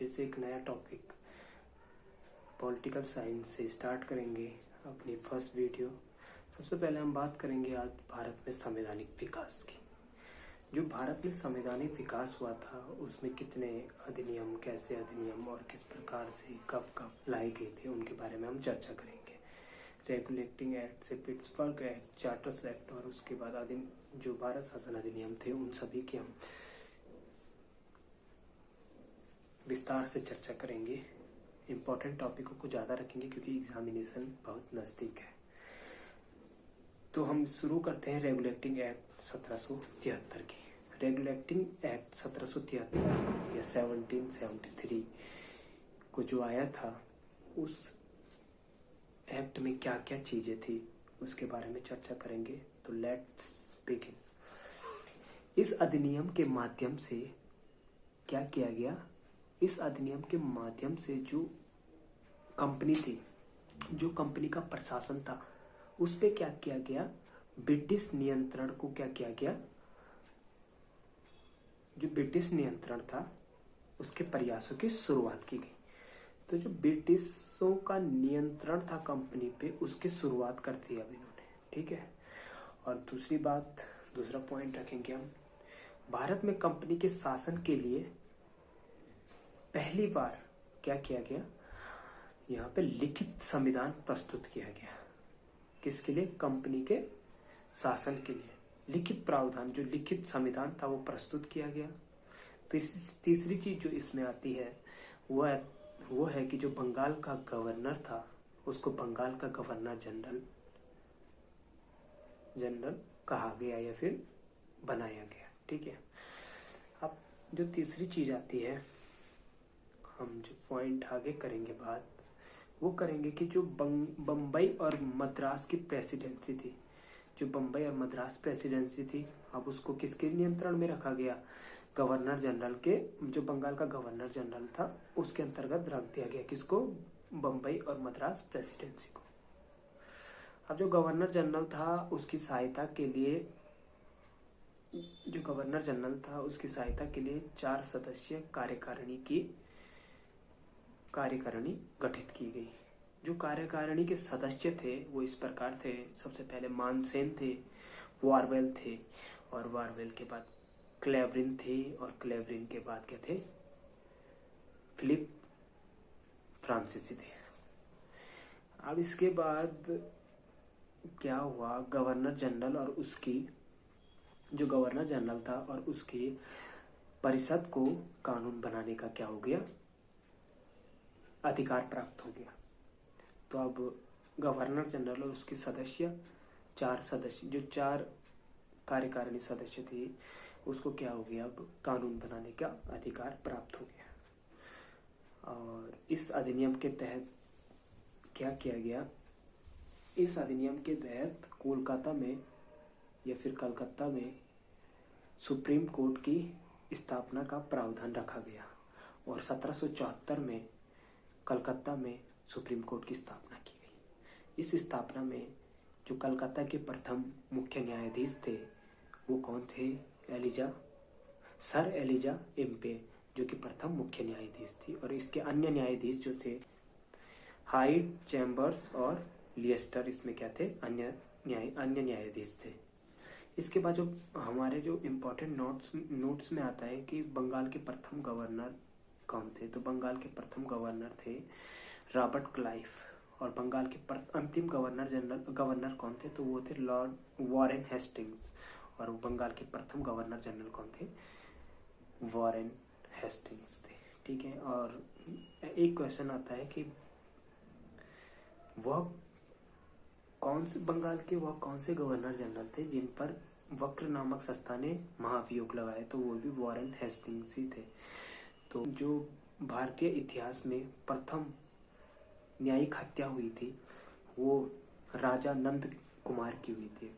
फिर से एक नया टॉपिक पॉलिटिकल साइंस से स्टार्ट करेंगे अपनी फर्स्ट वीडियो। सबसे पहले हम बात करेंगे आज भारत में संवैधानिक विकास की। जो भारत में संवैधानिक विकास हुआ था उसमें कितने अधिनियम, कैसे अधिनियम और किस प्रकार से कब कब लाए गए थे उनके बारे में हम चर्चा करेंगे। रेगुलेटिंग एक्ट से पिट्सबर्ग एक्ट, चार्टर्स एक्ट और उसके बाद जो भारत शासन अधिनियम थे उन सभी की हम विस्तार से चर्चा करेंगे। इम्पोर्टेंट टॉपिकों को ज़्यादा रखेंगे क्योंकि एग्जामिनेशन बहुत नज़दीक है। तो हम शुरू करते हैं रेगुलेटिंग एक्ट 1773 की। रेगुलेटिंग एक्ट 1773 या 1773 को जो आया था, उस एक्ट में क्या क्या चीज़ें थी उसके बारे में चर्चा करेंगे। तो लेट्स बिगिन। इस अधिनियम के माध्यम से क्या किया गया? इस अधिनियम के माध्यम से जो कंपनी थी, जो कंपनी का प्रशासन था, उस पे क्या किया गया? ब्रिटिश नियंत्रण को क्या किया गया? जो ब्रिटिश नियंत्रण था उसके प्रयासों की शुरुआत की गई। तो जो ब्रिटिशों का नियंत्रण था कंपनी पे, उसकी शुरुआत कर दी अब इन्होंने। ठीक है। और दूसरी बात, दूसरा पॉइंट रखेंगे हम, भारत में कंपनी के शासन के लिए पहली बार क्या किया गया? यहाँ पे लिखित संविधान प्रस्तुत किया गया। किसके लिए? कंपनी के शासन के लिए लिखित प्रावधान, जो लिखित संविधान था वो प्रस्तुत किया गया। तीसरी चीज जो इसमें आती है वो है कि जो बंगाल का गवर्नर था उसको बंगाल का गवर्नर जनरल कहा गया या फिर बनाया गया। ठीक है। अब जो तीसरी चीज आती है, हम जो पॉइंट आगे करेंगे बात, वो करेंगे कि जो बम्बई और मद्रास की प्रेसिडेंसी थी, जो बम्बई और मद्रास प्रेसिडेंसी थी, अब उसको किसके नियंत्रण में रखा गया? गवर्नर जनरल के, जो बंगाल का गवर्नर जनरल था उसके अंतर्गत रख दिया गया। किसको? बम्बई और मद्रास प्रेसिडेंसी को। अब जो गवर्नर जनरल था उसकी सहायता के लिए, जो गवर्नर जनरल था उसकी सहायता के लिए 4 सदस्यीय कार्यकारिणी गठित की गई। जो कार्यकारिणी के सदस्य थे वो इस प्रकार थे। सबसे पहले मानसेन थे, वारवेल थे, और वारवेल के बाद क्लेवरिन थे, और क्लेवरिन के बाद क्या थे? फिलिप फ्रांसीसी थे। अब इसके बाद क्या हुआ? गवर्नर जनरल और उसकी, जो गवर्नर जनरल था और उसकी परिषद को कानून बनाने का क्या हो गया? अधिकार प्राप्त हो गया। तो अब गवर्नर जनरल और उसके सदस्य, 4 सदस्य, जो 4 कार्यकारिणी सदस्य थे, उसको क्या हो गया? अब कानून बनाने का अधिकार प्राप्त हो गया। और इस अधिनियम के तहत क्या किया गया? इस अधिनियम के तहत कोलकाता में या फिर कलकत्ता में सुप्रीम कोर्ट की स्थापना का प्रावधान रखा गया। और 1774 में कलकत्ता में सुप्रीम कोर्ट की स्थापना की गई। इस स्थापना में जो कलकत्ता के प्रथम मुख्य न्यायाधीश थे वो कौन थे? सर एलिजा एम्पे, जो कि प्रथम मुख्य न्यायाधीश थी। और इसके अन्य न्यायाधीश जो थे हाइड, चैम्बर्स और लिएस्टर, इसमें क्या थे? अन्य न्यायाधीश थे। इसके बाद जो हमारे जो इम्पोर्टेंट नोट्स में आता है कि बंगाल के प्रथम गवर्नर कौन थे? तो बंगाल के प्रथम गवर्नर थे रॉबर्ट क्लाइव। और बंगाल के अंतिम गवर्नर कौन थे? तो वो थे लॉर्ड वॉरेन हेस्टिंग्स। और बंगाल के प्रथम गवर्नर जनरल कौन थे? वॉरेन हेस्टिंग्स थे। ठीक है। और एक क्वेश्चन आता है कि बंगाल के वह कौन से गवर्नर जनरल थे जिन पर वक्र नामक संस्था ने महाभियोग लगाया? तो वो भी वॉरेन हेस्टिंग्स ही थे। तो जो भारतीय इतिहास में प्रथम न्यायिक हत्या हुई थी वो राजा नंद कुमार की हुई थी।